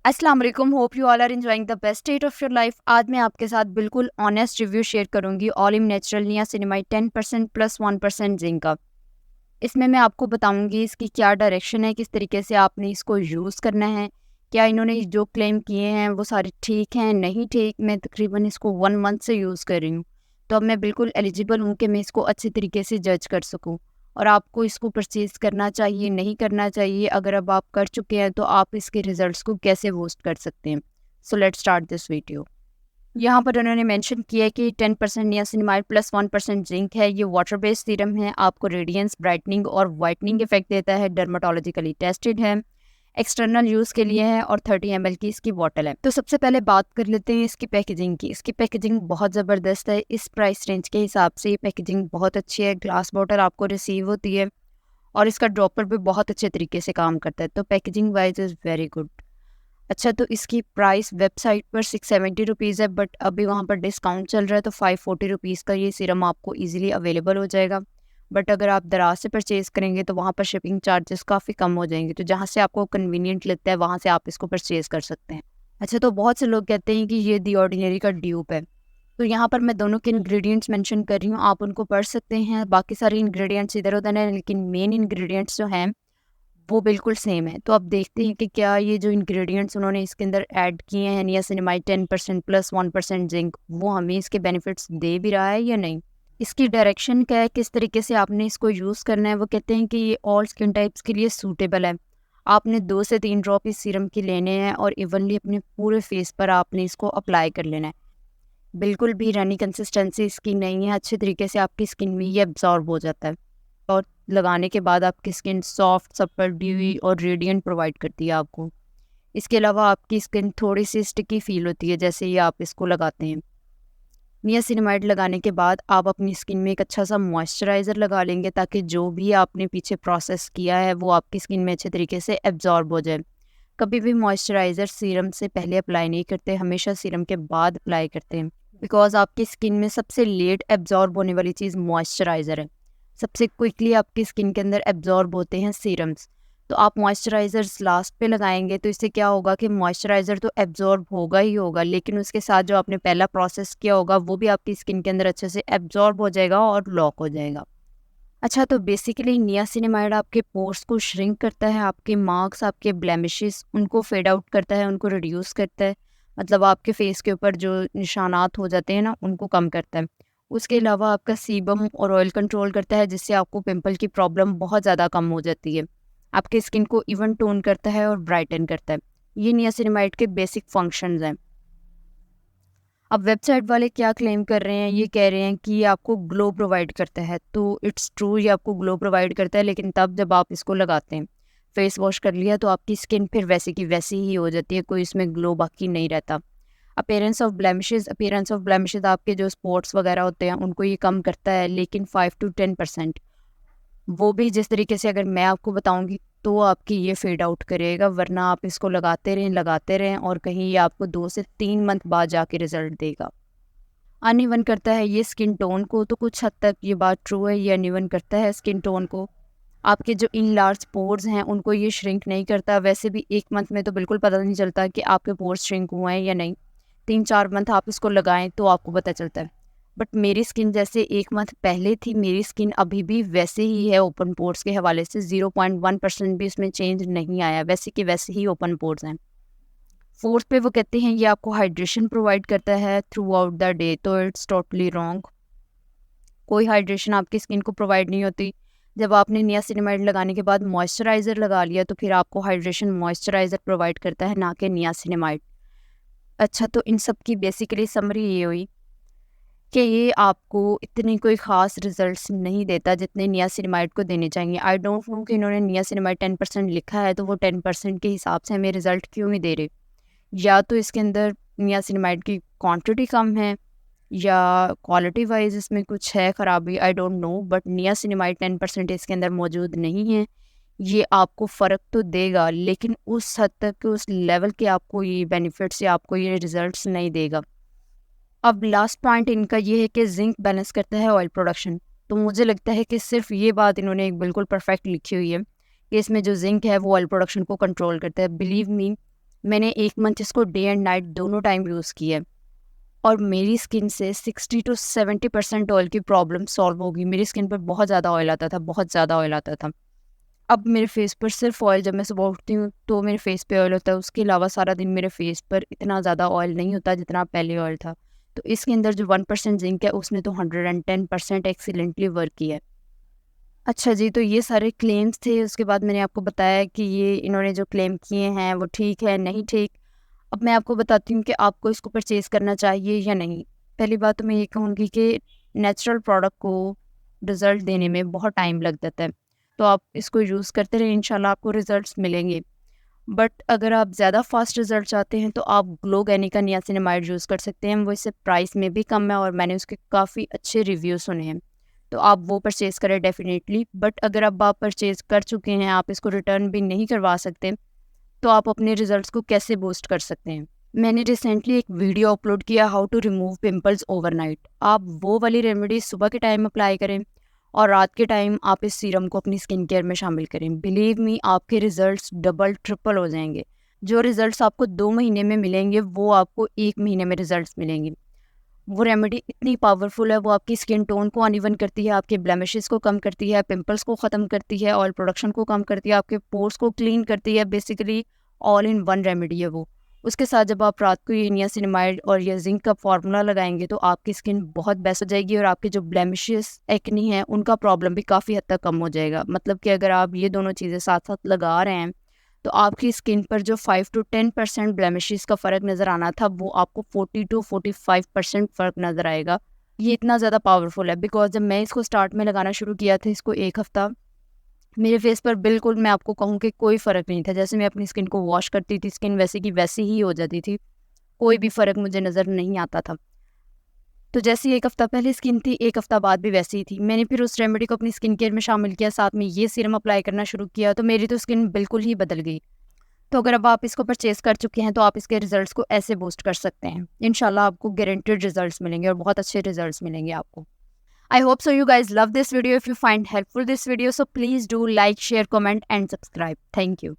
अस्सलाम वालेकुम, hope you all are enjoying the best state of your life. आज मैं आपके साथ बिल्कुल ऑनेस्ट रिव्यू शेयर करूंगी Olive Natural niacinamide 10% plus 1% zinc का। इसमें मैं आपको बताऊंगी इसकी क्या डायरेक्शन है, किस तरीके से आपने इसको यूज़ करना है, क्या इन्होंने जो क्लेम किए हैं वो सारे ठीक हैं नहीं ठीक। मैं तकरीबन इसको 1 मंथ से यूज़ कर रही हूँ, तो अब मैं बिल्कुल एलिजिबल हूँ कि मैं इसको अच्छे तरीके से जज कर सकूँ और आपको इसको परचेज़ करना चाहिए नहीं करना चाहिए। अगर अब आप कर चुके हैं तो आप इसके रिजल्ट्स को कैसे बूस्ट कर सकते हैं। So let's start this video. यहाँ पर उन्होंने मेंशन किया है कि 10% नियासिनामाइड प्लस 1% जिंक है। ये वाटर बेस्ड सीरम है, आपको रेडियंस, ब्राइटनिंग और वाइटनिंग इफेक्ट देता है, डर्माटोलॉजिकली टेस्टेड है, एक्सटर्नल यूज़ के लिए है और 30 ml की इसकी बॉटल है। तो सबसे पहले बात कर लेते हैं इसकी पैकेजिंग की। इसकी पैकेजिंग बहुत ज़बरदस्त है। इस प्राइस रेंज के हिसाब से ये पैकेजिंग बहुत अच्छी है। ग्लास बॉटल आपको रिसीव होती है और इसका ड्रॉपर भी बहुत अच्छे तरीके से काम करता है, तो packaging wise is very good. अच्छा, तो इसकी प्राइस वेबसाइट पर 670 रुपीज़ है, बट अभी वहाँ पर डिस्काउंट चल रहा है तो 540 रुपीज़ का ये सीरम आपको इजीली अवेलेबल हो जाएगा। बट अगर आप दराज से परचेज़ करेंगे तो वहाँ पर शिपिंग चार्जेस काफ़ी कम हो जाएंगे, तो जहाँ से आपको कन्वीनियंट लगता है वहाँ से आप इसको परचेज़ कर सकते हैं। अच्छा, तो बहुत से लोग कहते हैं कि ये दी ऑर्डिनरी का ड्यूप है, तो यहाँ पर मैं दोनों के इंग्रेडिएंट्स मेंशन कर रही हूँ, आप उनको पढ़ सकते हैं। बाकी सारे इंग्रेडिएंट्स इधर उधर हैं, लेकिन मेन इंग्रेडिएंट्स जो हैं वो बिल्कुल सेम है। तो अब देखते हैं कि क्या ये जो इंग्रेडिएंट्स उन्होंने इसके अंदर ऐड किए हैं नियासिनामाइड 10% प्लस 1% जिंक, वो हमें इसके बेनिफिट्स दे भी रहा है या नहीं। इसकी डायरेक्शन क्या है, किस तरीके से आपने इसको यूज़ करना है। वो कहते हैं कि ये ऑल स्किन टाइप्स के लिए सूटेबल है। आपने 2 से 3 ड्रॉप इस सीरम के लेने हैं और इवनली अपने पूरे फेस पर आपने इसको अप्लाई कर लेना है। बिल्कुल भी रनी कंसिस्टेंसी इसकी नहीं है, अच्छे तरीके से आपकी स्किन में ये एब्जॉर्ब हो जाता है और लगाने के बाद आपकी स्किन सॉफ्ट, सप्पल, ड्यूई और रेडिएंट प्रोवाइड करती है आपको। इसके अलावा आपकी स्किन थोड़ी सी स्टिकी फील होती है जैसे ही आप इसको लगाते हैं। नियासिनामाइड लगाने के बाद आप अपनी स्किन में एक अच्छा सा मॉइस्चराइज़र लगा लेंगे ताकि जो भी आपने पीछे प्रोसेस किया है वो आपकी स्किन में अच्छे तरीके से एब्जॉर्ब हो जाए। कभी भी मॉइस्चराइज़र सीरम से पहले अप्लाई नहीं करते, हमेशा सीरम के बाद अप्लाई करते हैं, बिकॉज आपकी स्किन में सबसे लेट एब्जॉर्ब होने वाली चीज़ मॉइस्चराइज़र है। सबसे क्विकली आपकी स्किन के अंदर एब्जॉर्ब होते हैं सीरम्स। तो आप मॉइस्चराइज़र्स लास्ट पे लगाएंगे तो इससे क्या होगा कि मॉइस्चराइज़र तो एब्जॉर्ब होगा ही होगा, लेकिन उसके साथ जो आपने पहला प्रोसेस किया होगा वो भी आपकी स्किन के अंदर अच्छे से एब्जॉर्ब हो जाएगा और लॉक हो जाएगा। अच्छा, तो बेसिकली नियासिनामाइड आपके पोर्स को श्रिंक करता है, आपके मार्क्स, आपके ब्लेमिशेस उनको फेड आउट करता है, उनको रिड्यूस करता है। मतलब आपके फेस के ऊपर जो निशानात हो जाते हैं ना, उनको कम करता है। उसके अलावा आपका सीबम और ऑयल कंट्रोल करता है, जिससे आपको पिंपल की प्रॉब्लम बहुत ज़्यादा कम हो जाती है। आपके स्किन को इवन टोन करता है और ब्राइटन करता है। ये नियासिनामाइड के बेसिक फंक्शंस हैं। अब वेबसाइट वाले क्या क्लेम कर रहे हैं, ये कह रहे हैं कि ये आपको ग्लो प्रोवाइड करता है, तो इट्स ट्रू, ये आपको ग्लो प्रोवाइड करता है, लेकिन तब जब आप इसको लगाते हैं। फेस वॉश कर लिया तो आपकी स्किन फिर वैसी की वैसी ही हो जाती है, कोई इसमें ग्लो बाकी नहीं रहता। अपीयरेंस ऑफ ब्लेमिशेस आपके जो स्पॉट्स वगैरह होते हैं उनको ये कम करता है, लेकिन 5 to 10%। वो भी जिस तरीके से अगर मैं आपको बताऊंगी तो वो आपकी ये फेड आउट करेगा, वरना आप इसको लगाते रहें और कहीं ये आपको 2 से 3 मंथ बाद जाके रिजल्ट देगा। अनइवन करता है ये स्किन टोन को, तो कुछ हद तक ये बात ट्रू है, ये अनइवन करता है स्किन टोन को। आपके जो इन लार्ज पोर्स हैं उनको ये श्रिंक नहीं करता। वैसे भी 1 मंथ में तो बिल्कुल पता नहीं चलता कि आपके पोर्स श्रिंक हुए हैं या नहीं। 3-4 मंथ आप इसको लगाएं तो आपको पता चलता है। बट मेरी स्किन जैसे 1 मंथ पहले थी, मेरी स्किन अभी भी वैसे ही है। ओपन पोर्स के हवाले से 0.1% भी इसमें चेंज नहीं आया, वैसे के वैसे ही ओपन पोर्स हैं। फोर्थ पे वो कहते हैं ये आपको हाइड्रेशन प्रोवाइड करता है थ्रू आउट द डे, तो इट्स टोटली रॉन्ग। कोई हाइड्रेशन आपकी स्किन को प्रोवाइड नहीं होती। जब आपने नियासिनामाइड लगाने के बाद मॉइस्चराइज़र लगा लिया तो फिर आपको हाइड्रेशन मॉइस्चराइज़र प्रोवाइड करता है, ना कि नियासिनामाइड। अच्छा, तो इन सब की बेसिकली समरी ये हुई कि ये आपको इतनी कोई ख़ास रिजल्ट्स नहीं देता जितने नियासिनामाइड को देने चाहिए। आई डोंट नो कि इन्होंने नियासिनामाइड 10% लिखा है तो वो 10% के हिसाब से हमें रिज़ल्ट क्यों नहीं दे रहे। या तो इसके अंदर नियासिनामाइड की क्वांटिटी कम है या क्वालिटी वाइज इसमें कुछ है ख़राबी, I don't know. But niacinamide 10% इसके अंदर मौजूद नहीं है। ये आपको फ़र्क तो देगा, लेकिन उस हद तक, उस लेवल के आपको ये बेनिफिट्स या आपको ये रिजल्ट्स नहीं देगा। अब लास्ट पॉइंट इनका ये है कि जिंक बैलेंस करता है ऑयल प्रोडक्शन। तो मुझे लगता है कि सिर्फ ये बात इन्होंने एक बिल्कुल परफेक्ट लिखी हुई है कि इसमें जो जिंक है वो ऑयल प्रोडक्शन को कंट्रोल करता है। बिलीव मी, मैंने 1 मंथ इसको डे एंड नाइट दोनों टाइम यूज़ किया है और मेरी स्किन से 60 to 70% ऑयल की प्रॉब्लम सॉल्व होगी। मेरी स्किन पर बहुत ज़्यादा ऑयल आता था, बहुत ज़्यादा ऑयल आता था। अब मेरे फेस पर सिर्फ ऑयल, जब मैं सुबह उठती हूँ तो मेरे फेस पे ऑयल होता है, उसके अलावा सारा दिन मेरे फेस पर इतना ज़्यादा ऑयल नहीं होता जितना पहले ऑयल था। तो इसके अंदर जो 1% जिंक है उसने तो 110% एक्सीलेंटली वर्क किया है। अच्छा जी, तो ये सारे क्लेम्स थे। उसके बाद मैंने आपको बताया कि ये इन्होंने जो क्लेम किए हैं वो ठीक है, नहीं ठीक। अब मैं आपको बताती हूँ कि आपको इसको परचेज़ करना चाहिए या नहीं। पहली बात तो मैं ये कहूँगी कि नेचुरल प्रोडक्ट को रिज़ल्ट देने में बहुत टाइम लग जाता है, तो आप इसको यूज़ करते रहें, इंशाल्लाह आपको रिज़ल्ट्स मिलेंगे। बट अगर आप ज़्यादा फास्ट रिज़ल्ट चाहते हैं तो आप ग्लो गैनी का नियासिनामाइड यूज़ कर सकते हैं। वो इससे प्राइस में भी कम है और मैंने उसके काफ़ी अच्छे रिव्यू सुने हैं, तो आप वो परचेज़ करें डेफ़िनेटली। बट अगर अब आप परचेज़ कर चुके हैं, आप इसको रिटर्न भी नहीं करवा सकते, तो आप अपने रिजल्ट्स को कैसे बूस्ट कर सकते हैं। मैंने रिसेंटली एक वीडियो अपलोड किया, how to remove pimples overnight. आप वो वाली रेमेडी सुबह के टाइम अप्लाई करें और रात के टाइम आप इस सीरम को अपनी स्किन केयर में शामिल करें। बिलीव मी, आपके रिजल्ट्स डबल ट्रिपल हो जाएंगे। जो रिजल्ट्स आपको 2 महीने में मिलेंगे वो आपको 1 महीने में रिजल्ट्स मिलेंगे। वो रेमेडी इतनी पावरफुल है, वो आपकी स्किन टोन को अनइवन करती है, आपके ब्लेमिशेस को कम करती है, पिंपल्स को ख़त्म करती है, ऑयल प्रोडक्शन को कम करती है, आपके पोर्स को क्लीन करती है। Basically all in one remedy है वो। उसके साथ जब आप रात को ये नियासिनामाइड और ये जिंक का फार्मूला लगाएंगे तो आपकी स्किन बहुत बेस्ट हो जाएगी और आपके जो ब्लेमिशेस, एक्नी हैं, उनका प्रॉब्लम भी काफ़ी हद तक कम हो जाएगा। मतलब कि अगर आप ये दोनों चीज़ें साथ साथ लगा रहे हैं तो आपकी स्किन पर जो 5 to 10% ब्लेमिशेस का फ़र्क नज़र आना था वो आपको 40 to 45% फ़र्क नज़र आएगा। ये इतना ज़्यादा पावरफुल है बिकॉज़ जब मैं इसको स्टार्ट में लगाना शुरू किया था, इसको 1 हफ़्ता, मेरे फेस पर बिल्कुल, मैं आपको कहूँ कि कोई फ़र्क नहीं था। जैसे मैं अपनी स्किन को वॉश करती थी, स्किन वैसे की वैसी ही हो जाती थी, कोई भी फ़र्क मुझे नज़र नहीं आता था। तो जैसी 1 हफ़्ता पहले स्किन थी, 1 हफ़्ता बाद भी वैसी ही थी। मैंने फिर उस रेमेडी को अपनी स्किन केयर में शामिल किया, साथ में ये सीरम अप्लाई करना शुरू किया, तो मेरी तो स्किन बिल्कुल ही बदल गई। तो अगर अब आप इसको परचेज़ कर चुके हैं तो आप इसके रिजल्ट्स को ऐसे बूस्ट कर सकते हैं। इंशाल्लाह आपको गारंटीड रिजल्ट्स मिलेंगे और बहुत अच्छे रिजल्ट्स मिलेंगे आपको। I hope so you guys love this video. If you find helpful this video, so please do like, share, comment and subscribe. Thank you.